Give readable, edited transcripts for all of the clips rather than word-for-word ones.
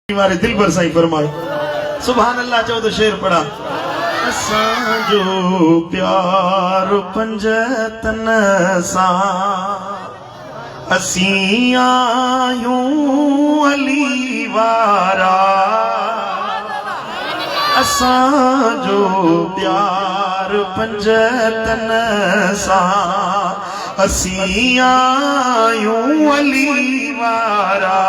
हमारे दिल पर साईं फरमाए सुभान अल्लाह। चो तो शेर पढ़ा असांजो प्यार पंजतन सा असीं आयूं अली वारा। असांजो प्यार पंजतन सा असीं आयूं अली वारा।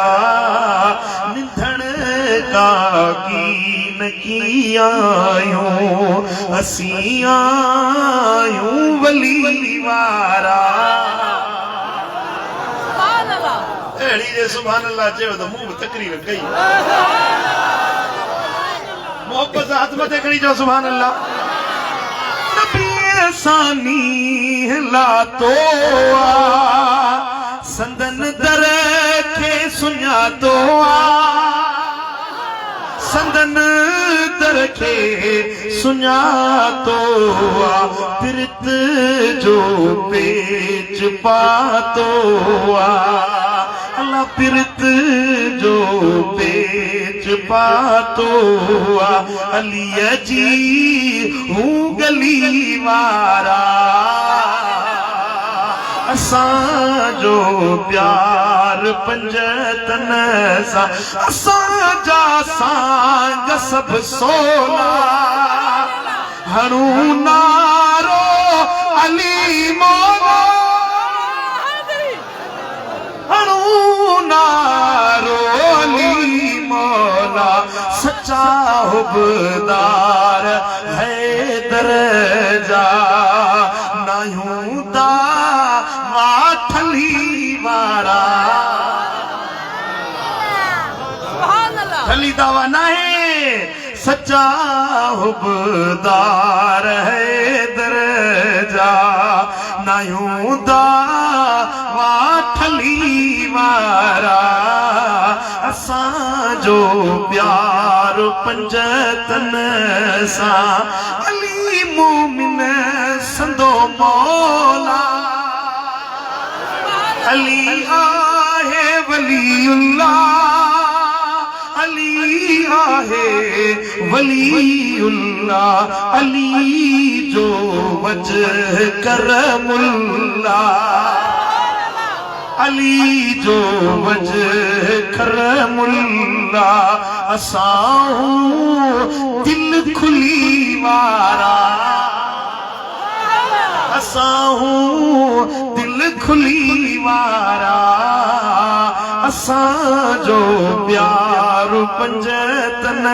काकी न की आयूं असीं आयूं वली वारा। अहिड़ी जे सुभान अल्लाह चयो त मूं बि तकरीर कई। मोहब्बत हथ मथे खणी चओ सुभान अल्लाह। नबी सानी लातो संदन दर खे सुञातो संदन दर खे सुञातो पिरत जो पेच पातो अल्लाह पिरत जो पेच पातो अलीअ जी हूं गली वारा। असांजो प्यार पंजतन सा असांजा सांग सब सोला हणू नारो अली मौला हणू नारो अली मौला। सच्चा हुबदार हैदर जा नायूं दा ठली वारा। ठली दावा नाहे सच्चा हुबदार हैदर जा नायूं दावा ठली वारा। असांजो प्यार पंजतन सा अली मोमिन संदो मौला। अली आहे वलीउल्लाह अली आहे वलीउल्लाह अली जो वजह करमुल्ला अली जो वजह करमुल्ला। असां दिल खुली वारा असां दिल खुली वारा। असांजो प्यार पंजतन